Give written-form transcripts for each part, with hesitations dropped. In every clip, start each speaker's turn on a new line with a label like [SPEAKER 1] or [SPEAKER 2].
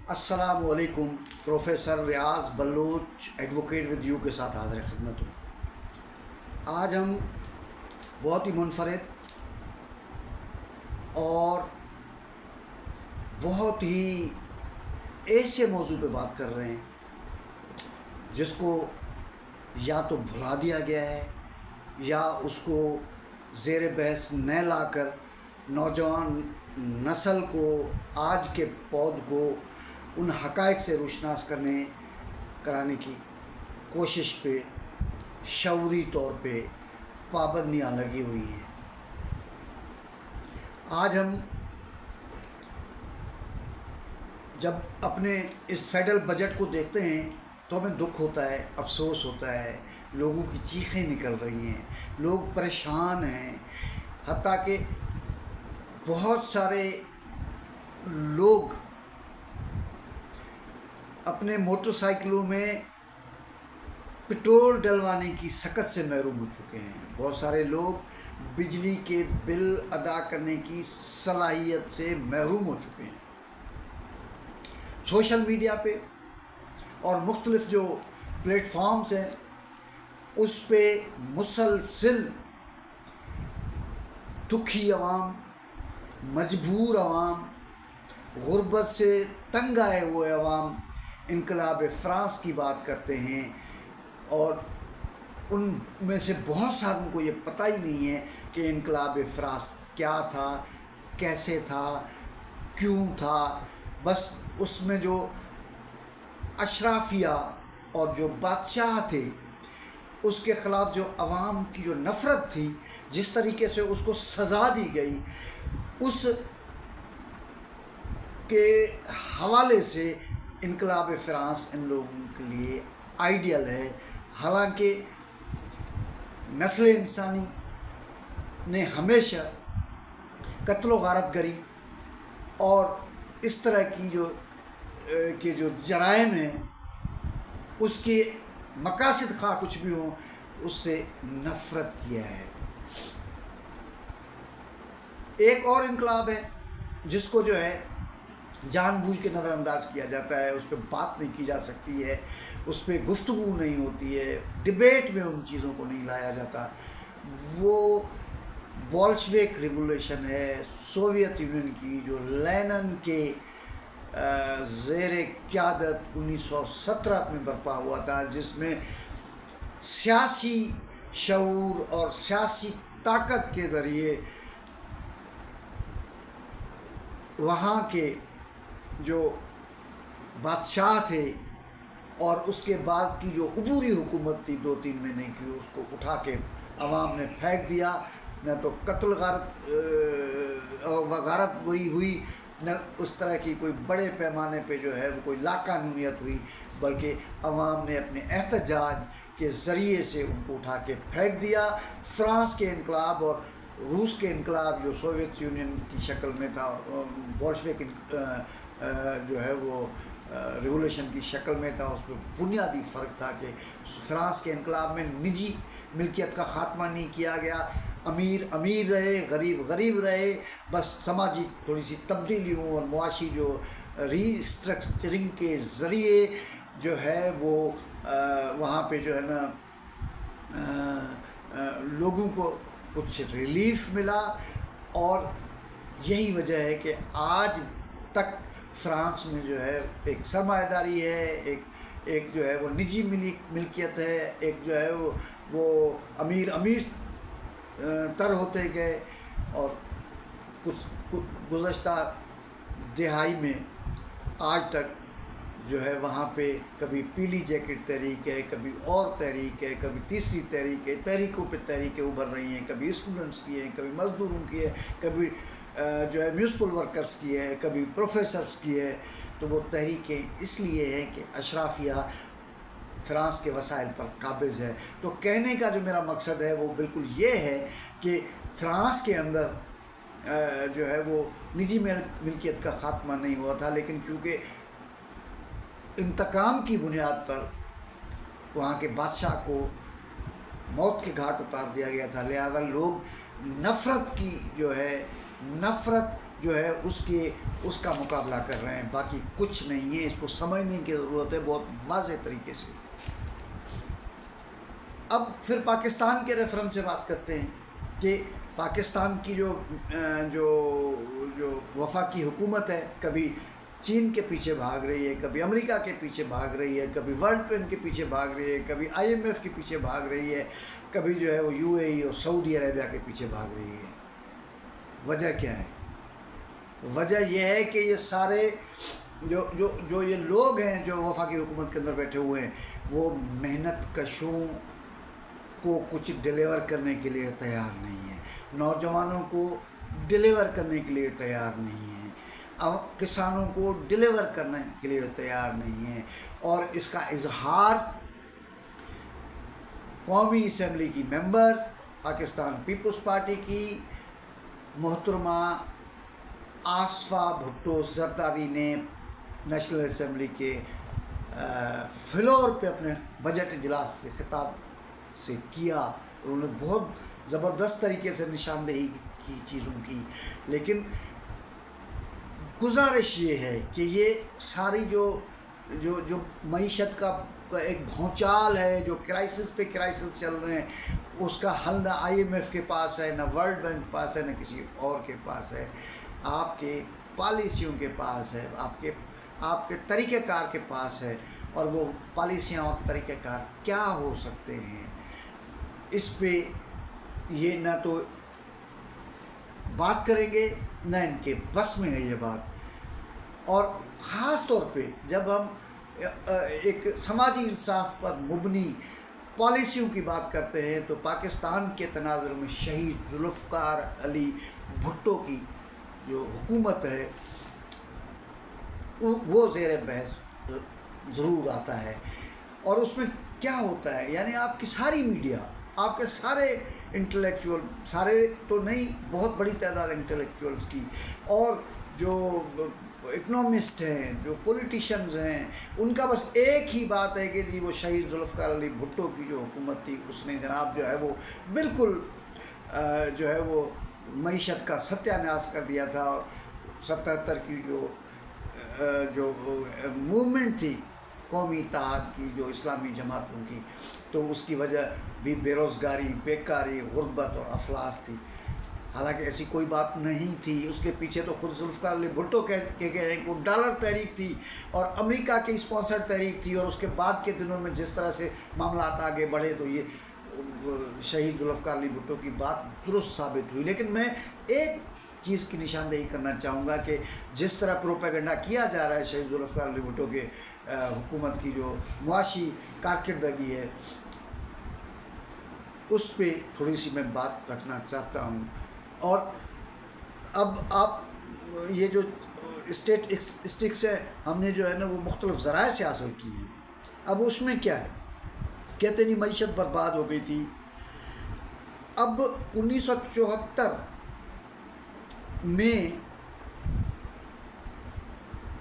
[SPEAKER 1] السلام علیکم. Professor Riaz Baloch advocate with you کے ساتھ حاضر خدمت ہوں. آج ہم بہت ہی منفرد اور بہت ہی ایسے موضوع پہ بات کر رہے ہیں جس کو یا تو بھلا دیا گیا ہے یا اس کو زیر بحث نہ لا کر نوجوان نسل کو، آج کے پود کو ان حقائق سے روشناس کرانے کی کوشش پہ شعوری طور پہ پابندیاں لگی ہوئی ہیں. آج ہم جب اپنے اس فیڈرل بجٹ کو دیکھتے ہیں تو ہمیں دکھ ہوتا ہے، افسوس ہوتا ہے. لوگوں کی چیخیں نکل رہی ہیں، لوگ پریشان ہیں، حتیٰ کہ بہت سارے لوگ اپنے موٹر سائیکلوں میں پٹرول ڈلوانے کی سکت سے محروم ہو چکے ہیں. بہت سارے لوگ بجلی کے بل ادا کرنے کی صلاحیت سے محروم ہو چکے ہیں. سوشل میڈیا پہ اور مختلف جو پلیٹ فارمز ہیں اس پہ مسلسل دکھی عوام، مجبور عوام، غربت سے تنگ آئے ہوئے عوام انقلاب فرانس کی بات کرتے ہیں، اور ان میں سے بہت ساروں کو یہ پتہ ہی نہیں ہے کہ انقلاب فرانس کیا تھا، کیسے تھا، کیوں تھا. بس اس میں جو اشرافیہ اور جو بادشاہ تھے اس کے خلاف جو عوام کی جو نفرت تھی، جس طریقے سے اس کو سزا دی گئی، اس کے حوالے سے انقلاب فرانس ان لوگوں کے لیے آئیڈیل ہے. حالانکہ نسل انسانی نے ہمیشہ قتل و غارت گری اور اس طرح کی جو جرائم ہیں اس کے مقاصد خواہ کچھ بھی ہوں اس سے نفرت کیا ہے. ایک اور انقلاب ہے جس کو جو ہے جان بوجھ کے نظر انداز کیا جاتا ہے، اس پہ بات نہیں کی جا سکتی ہے، اس پہ گفتگو نہیں ہوتی ہے، ڈبیٹ میں ان چیزوں کو نہیں لایا جاتا. وہ بولشوک ریولیوشن ہے سوویت یونین کی، جو لینن کے زیر قیادت 1917 میں برپا ہوا تھا، جس میں سیاسی شعور اور سیاسی طاقت کے ذریعے وہاں کے جو بادشاہ تھے اور اس کے بعد کی جو عبوری حکومت تھی 2-3 مہینے کی، اس کو اٹھا کے عوام نے پھینک دیا. نہ تو قتل غارت ہوئی، نہ اس طرح کی کوئی بڑے پیمانے پہ جو ہے وہ کوئی لاقانونیت ہوئی، بلکہ عوام نے اپنے احتجاج کے ذریعے سے ان کو اٹھا کے پھینک دیا. فرانس کے انقلاب اور روس کے انقلاب جو سوویت یونین کی شکل میں تھا، بولشوک جو ہے وہ ریولیوشن کی شکل میں تھا، اس میں بنیادی فرق تھا کہ فرانس کے انقلاب میں نجی ملکیت کا خاتمہ نہیں کیا گیا. امیر امیر رہے، غریب غریب رہے. بس سماجی تھوڑی سی تبدیلیوں اور معاشی جو ری اسٹرکچرنگ کے ذریعے جو ہے وہ وہاں پہ جو ہے نا لوگوں کو کچھ ریلیف ملا. اور یہی وجہ ہے کہ آج تک فرانس میں جو ہے ایک سرمایہ داری ہے، ایک جو ہے وہ نجی ملکیت ہے، ایک جو ہے وہ امیر تر ہوتے گئے. اور کچھ گزشتہ دہائی میں آج تک جو ہے وہاں پہ کبھی پیلی جیکٹ تحریک ہے، کبھی اور تحریک ہے، کبھی تیسری تحریک ہے، تحریکوں پہ تحریکیں ابھر رہی ہیں. کبھی اسٹوڈنٹس کی ہیں، کبھی مزدوروں کی ہے، کبھی جو ہے میونسپل ورکرز کی ہے، کبھی پروفیسرز کی ہے. تو وہ تحریکیں اس لیے ہیں کہ اشرافیہ فرانس کے وسائل پر قابض ہے. تو کہنے کا جو میرا مقصد ہے وہ بالکل یہ ہے کہ فرانس کے اندر جو ہے وہ نجی ملکیت کا خاتمہ نہیں ہوا تھا، لیکن چونکہ انتقام کی بنیاد پر وہاں کے بادشاہ کو موت کے گھاٹ اتار دیا گیا تھا، لہذا لوگ نفرت جو ہے اس کا مقابلہ کر رہے ہیں، باقی کچھ نہیں ہے. اس کو سمجھنے کی ضرورت ہے بہت واضح طریقے سے. اب پھر پاکستان کے ریفرنس سے بات کرتے ہیں کہ پاکستان کی جو وفاقی حکومت ہے، کبھی چین کے پیچھے بھاگ رہی ہے، کبھی امریکہ کے پیچھے بھاگ رہی ہے، کبھی ورلڈ بینک کے پیچھے بھاگ رہی ہے، کبھی IMF کے پیچھے بھاگ رہی ہے، کبھی جو ہے وہ UAE اور سعودی عربیہ کے پیچھے بھاگ رہی ہے. وجہ کیا ہے؟ وجہ یہ ہے کہ یہ سارے جو یہ لوگ ہیں جو وفاقی حکومت کے اندر بیٹھے ہوئے ہیں، وہ محنت کشوں کو کچھ ڈیلیور کرنے کے لیے تیار نہیں ہیں، نوجوانوں کو ڈیلیور کرنے کے لیے تیار نہیں ہیں، کسانوں کو ڈیلیور کرنے کے لیے تیار نہیں ہیں. اور اس کا اظہار قومی اسمبلی کی ممبر پاکستان پیپلز پارٹی کی محترمہ آصفہ بھٹو زرداری نے نیشنل اسمبلی کے فلور پہ اپنے بجٹ اجلاس کے خطاب سے کیا. انہوں نے بہت زبردست طریقے سے نشاندہی کی چیزوں کی. لیکن گزارش یہ ہے کہ یہ ساری جو معیشت کا ایک بھونچال ہے، جو کرائسس پہ کرائسس چل رہے ہیں، اس کا حل نہ IMF کے پاس ہے، نہ ورلڈ بینک کے پاس ہے، نہ کسی اور کے پاس ہے. آپ کے پالیسیوں کے پاس ہے، آپ کے طریقہ کار کے پاس ہے. اور وہ پالیسیاں اور طریقہ کار کیا ہو سکتے ہیں، اس پہ یہ نہ تو بات کریں گے، نہ ان کے بس میں ہے یہ بات. اور خاص طور پہ جب ہم ایک سماجی انصاف پر مبنی پالیسیوں کی بات کرتے ہیں، تو پاکستان کے تناظر میں شہید ذوالفقار علی بھٹو کی جو حکومت ہے وہ زیر بحث ضرور آتا ہے. اور اس میں کیا ہوتا ہے، یعنی آپ کی ساری میڈیا، آپ کے سارے انٹلیکچوئل، سارے تو نہیں، بہت بڑی تعداد انٹلیکچوئلس کی، اور جو اکنامسٹ ہیں، جو پولیٹیشنز ہیں، ان کا بس ایک ہی بات ہے کہ جی وہ شہید ذوالفقار علی بھٹو کی جو حکومت تھی، اس نے جناب جو ہے وہ بالکل جو ہے وہ معیشت کا ستیہ ناش کر دیا تھا. اور 77 کی جو موومنٹ تھی قومی اتحاد کی، جو اسلامی جماعتوں کی، تو اس کی وجہ بھی بے روزگاری، بیکاری، غربت اور افلاس تھی. حالانکہ ایسی کوئی بات نہیں تھی. اس کے پیچھے تو خود ذوالفقار علی بھٹو کے گئے کہ وہ ڈالر تحریک تھی اور امریکہ کی اسپانسر تحریک تھی. اور اس کے بعد کے دنوں میں جس طرح سے معاملات آگے بڑھے تو یہ شہید ذوالفقار علی بھٹو کی بات درست ثابت ہوئی. لیکن میں ایک چیز کی نشاندہی کرنا چاہوں گا کہ جس طرح پروپیگنڈا کیا جا رہا ہے شہید ذوالفقار علی بھٹو کے حکومت کی جو معاشی کارکردگی ہے، اس پہ تھوڑی سی میں بات رکھنا چاہتا ہوں. اور اب آپ یہ جو اسٹیٹسٹکس ہے ہم نے جو ہے نا وہ مختلف ذرائع سے حاصل کی ہیں. اب اس میں کیا ہے، کہتے نہیں معیشت برباد ہو گئی تھی. اب 1974 میں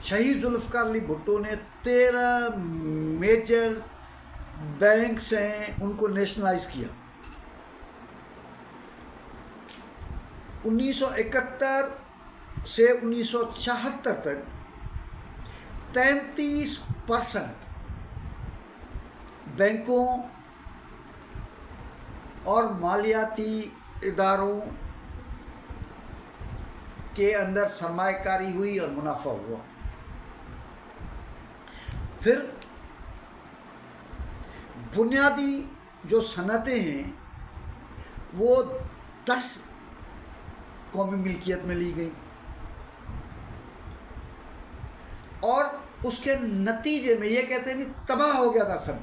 [SPEAKER 1] شہید ذوالفقار علی بھٹو نے 13 میجر بینکس ہیں ان کو نیشنلائز کیا. 1971 سے 1976 تک 33% بینکوں اور مالیاتی اداروں کے اندر سرمایہ کاری ہوئی اور منافع ہوا. پھر بنیادی جو صنعتیں ہیں وہ 10 قومی ملکیت میں لی گئی، اور اس کے نتیجے میں یہ کہتے ہیں کہ تباہ ہو گیا تھا سب.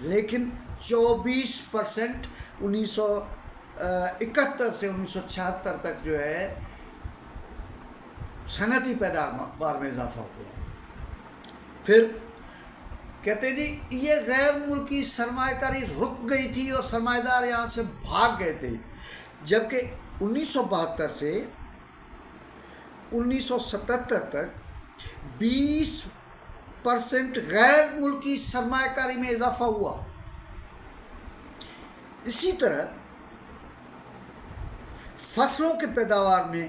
[SPEAKER 1] لیکن 24% 1971 سے 1976 تک جو ہے صنعتی پیداوار میں اضافہ ہو گیا. پھر کہتے ہیں جی یہ غیر ملکی سرمایہ کاری رک گئی تھی اور سرمایہ دار یہاں سے بھاگ گئے تھے، جبکہ 1972 سے 1977 تک 20% غیر ملکی سرمایہ کاری میں اضافہ ہوا. اسی طرح فصلوں کے پیداوار میں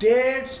[SPEAKER 1] 1.5